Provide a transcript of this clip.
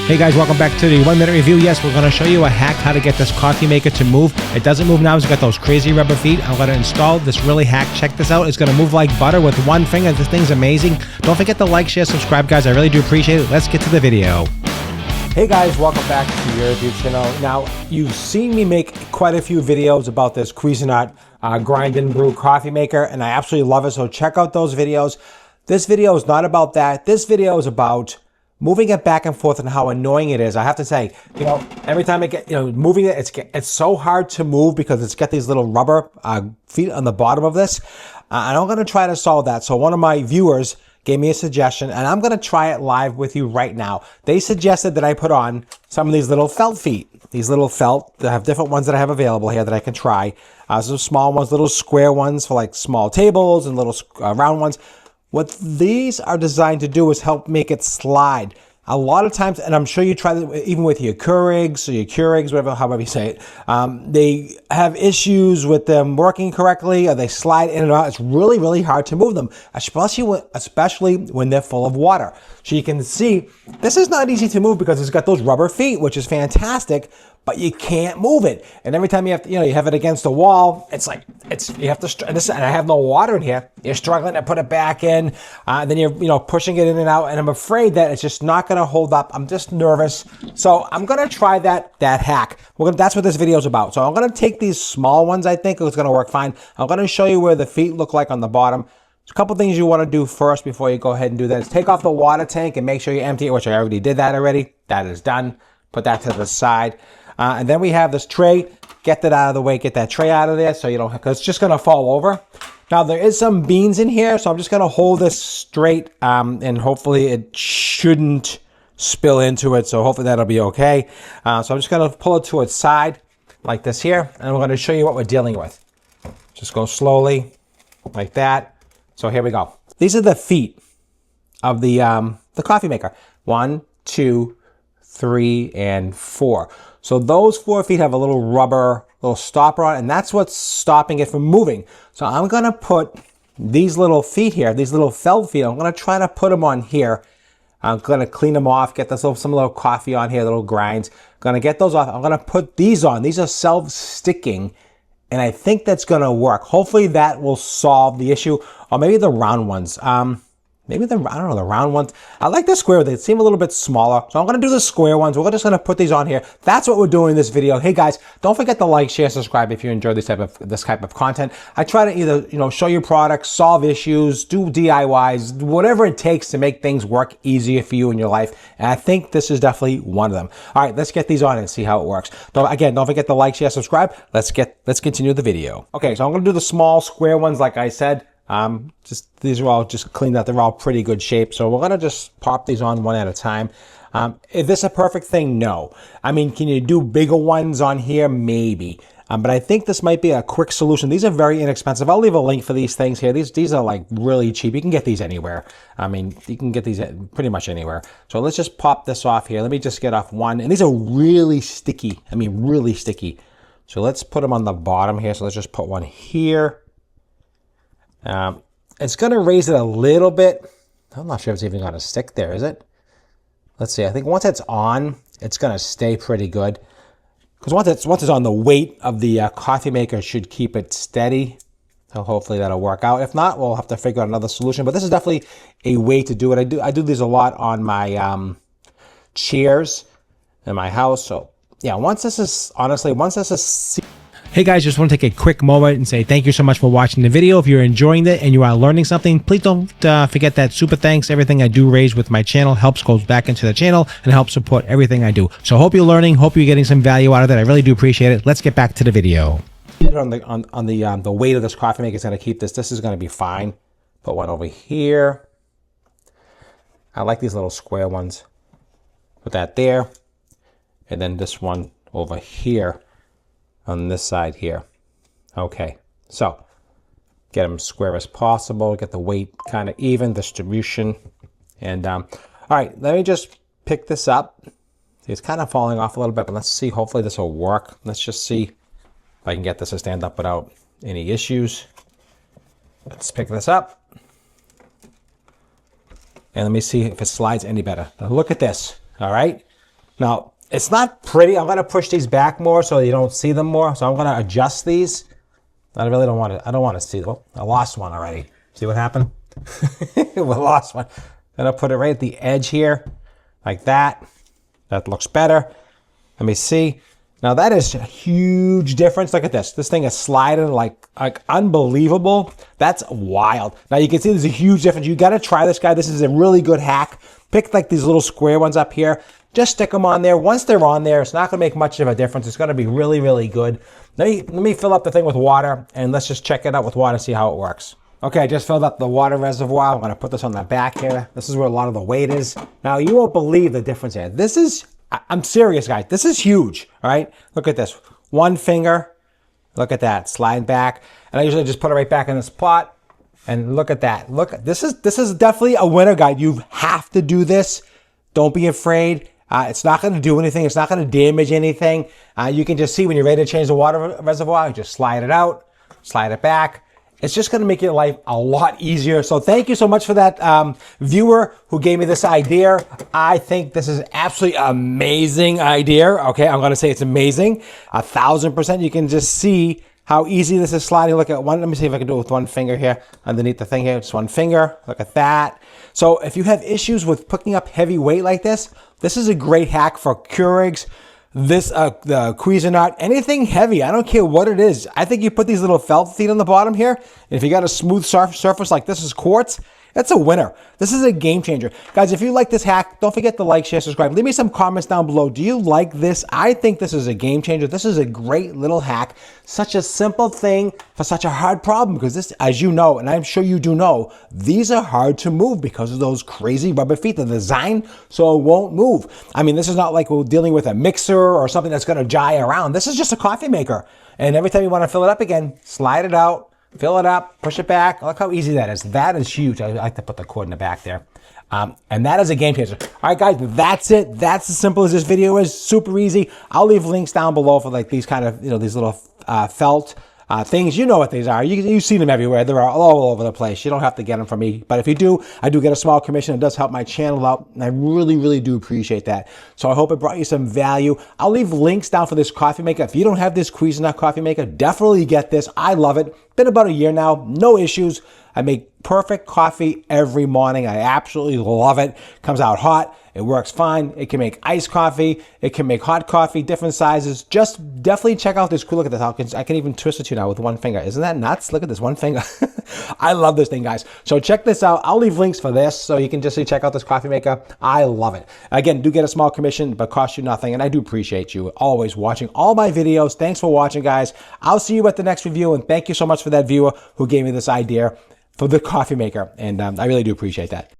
Hey guys, welcome back to the 1 minute review. Yes, we're going to show you a hack how to get this coffee maker to move. It doesn't move now. It's got those crazy rubber feet. I'm going to install this really hack. Check this out. It's going to move like butter with one finger. This thing's amazing. Don't forget to like, share, subscribe, guys. I really do appreciate it. Let's get to the video. Hey guys, welcome back to your review channel. Now, you've seen me make quite a few videos about this Cuisinart grind and brew coffee maker, and I absolutely love it. So check out those videos. This video is not about that. This video is about moving it back and forth and how annoying it is. I have to say, every time I get, moving it, it's so hard to move because it's got these little rubber feet on the bottom of this. And I'm going to try to solve that. So one of my viewers gave me a suggestion, and I'm going to try it live with you right now. They suggested that I put on some of these little felt feet. These little felt, they have different ones that I have available here that I can try. Some small ones, little square ones for like small tables and little round ones. What these are designed to do is help make it slide. A lot of times, and I'm sure you try that even with your Keurigs or your Keurigs, however you say it, they have issues with them working correctly, or they slide in and out. It's really, really hard to move them, especially when they're full of water. So you can see, this is not easy to move because it's got those rubber feet, which is fantastic, but you can't move it. And every time you have to, you have it against the wall, you have to, and I have no water in here. You're struggling to put it back in. Then you're, pushing it in and out. And I'm afraid that it's just not going to hold up. I'm just nervous. So I'm going to try that hack. That's what this video is about. So I'm going to take these small ones. I think it's going to work fine. I'm going to show you where the feet look like on the bottom. There's a couple things you want to do first before you go ahead and do that is take off the water tank and make sure you empty it, which I already did that already. That is done. Put that to the side. And then we have this tray. Get that out of the way. Get that tray out of there so you don't, because it's just going to fall over. Now, there is some beans in here, so I'm just going to hold this straight, and hopefully it shouldn't spill into it, so hopefully that'll be okay. So I'm just going to pull it to its side like this here, and we're going to show you what we're dealing with. Just go slowly like that. So here we go. These are the feet of the coffee maker. 1, 2, 3, and 4. So those 4 feet have a little rubber, little stopper on it, and that's what's stopping it from moving. So I'm going to put these little feet here, these little felt feet, I'm going to try to put them on here. I'm going to clean them off, get some little coffee on here, little grinds. I'm going to get those off. I'm going to put these on. These are self-sticking, and I think that's going to work. Hopefully that will solve the issue, or maybe the round ones. Maybe I don't know, the round ones. I like the square. They seem a little bit smaller. So I'm going to do the square ones. We're just going to put these on here. That's what we're doing in this video. Hey guys, don't forget to like, share, subscribe if you enjoy this type of content. I try to either, show you products, solve issues, do DIYs, whatever it takes to make things work easier for you in your life. And I think this is definitely one of them. All right, let's get these on and see how it works. Don't forget to like, share, subscribe. Let's continue the video. Okay, so I'm going to do the small square ones like I said. These are all just cleaned up. They're all pretty good shape. So we're going to just pop these on one at a time. Is this a perfect thing? No. I mean, can you do bigger ones on here? Maybe. But I think this might be a quick solution. These are very inexpensive. I'll leave a link for these things here. These are like really cheap. You can get these anywhere. I mean, you can get these pretty much anywhere. So let's just pop this off here. Let me just get off one. And these are really sticky. I mean, really sticky. So let's put them on the bottom here. So let's just put one here. It's going to raise it a little bit. I'm not sure if it's even going to stick there, is it? Let's see. I think once it's on, it's going to stay pretty good. Because once it's on, the weight of the coffee maker should keep it steady. So hopefully that'll work out. If not, we'll have to figure out another solution. But this is definitely a way to do it. I do these a lot on my chairs in my house. So yeah, once this is Hey guys, just want to take a quick moment and say thank you so much for watching the video. If you're enjoying it and you are learning something, please don't forget that super thanks. Everything I do raise with my channel goes back into the channel and helps support everything I do. So hope you're learning, hope you're getting some value out of it. I really do appreciate it. Let's get back to the video. On the weight of this coffee maker is going to keep this. This is going to be fine. Put one over here. I like these little square ones. Put that there. And then this one over here. On this side here. Okay, so get them square as possible, get the weight kind of even, distribution. And all right, let me just pick this up. It's kind of falling off a little bit, but let's see, hopefully this will work. Let's just see if I can get this to stand up without any issues. Let's pick this up. And let me see if it slides any better. Now look at this, all right? Now, it's not pretty. I'm going to push these back more so you don't see them more. So I'm going to adjust these. I really don't want to, I don't want to see them. Oh, I lost one already. See what happened? We lost one. Then I'll put it right at the edge here, like that. That looks better. Let me see. Now that is a huge difference. Look at this. This thing is sliding like unbelievable. That's wild. Now you can see there's a huge difference. You got to try this, guy. This is a really good hack. Pick like these little square ones up here. Just stick them on there. Once they're on there, it's not going to make much of a difference. It's going to be really, really good. Let me fill up the thing with water, and let's just check it out with water and see how it works. Okay, I just filled up the water reservoir. I'm going to put this on the back here. This is where a lot of the weight is. Now, you won't believe the difference here. This is, I'm serious, guys. This is huge, all right? Look at this. One finger. Look at that. Slide back. And I usually just put it right back in this pot. And look at that. Look, this is definitely a winner, guys. You have to do this. Don't be afraid. It's not going to do anything. It's not going to damage anything. You can just see when you're ready to change the water reservoir, you just slide it out, slide it back. It's just going to make your life a lot easier. So thank you so much for that viewer who gave me this idea. I think this is absolutely amazing idea. Okay, I'm going to say it's amazing. 1000%. You can just see how easy this is sliding. Look at one. Let me see if I can do it with one finger here underneath the thing here. Just one finger. Look at that. So if you have issues with picking up heavy weight like this is a great hack for Keurigs. This, the Cuisinart, anything heavy, I don't care what it is. I think you put these little felt feet on the bottom here, and if you got a smooth surface like this is quartz, that's a winner. This is a game changer. Guys, if you like this hack, don't forget to like, share, subscribe. Leave me some comments down below. Do you like this? I think this is a game changer. This is a great little hack. Such a simple thing for such a hard problem, because this, as you know, and I'm sure you do know, these are hard to move because of those crazy rubber feet. They're designed so it won't move. I mean, this is not like we're dealing with a mixer or something that's going to gyre around. This is just a coffee maker. And every time you want to fill it up again, slide it out. Fill it up, push it back. Look how easy that is. That is huge. I like to put the cord in the back there. And that is a game changer. All right, guys, that's it. That's as simple as this video is. Super easy. I'll leave links down below for like these kind of, these little felt things. You know what these are. You see them everywhere. They're all over the place. You don't have to get them from me. But if you do, I do get a small commission. It does help my channel out. And I really, really do appreciate that. So I hope it brought you some value. I'll leave links down for this coffee maker. If you don't have this Cuisinart coffee maker, definitely get this. I love it. Been about a year now. No issues. I make perfect coffee every morning. I absolutely love it. Comes out hot. It works fine. It can make iced coffee. It can make hot coffee, different sizes. Just definitely check out this cool. Look at this. I can even twist it to you now with one finger. Isn't that nuts? Look at this one finger. I love this thing, guys. So check this out. I'll leave links for this so you can just check out this coffee maker. I love it. Again, do get a small commission, but cost you nothing. And I do appreciate you always watching all my videos. Thanks for watching, guys. I'll see you at the next review. And thank you so much for that viewer who gave me this idea for the coffee maker. And I really do appreciate that.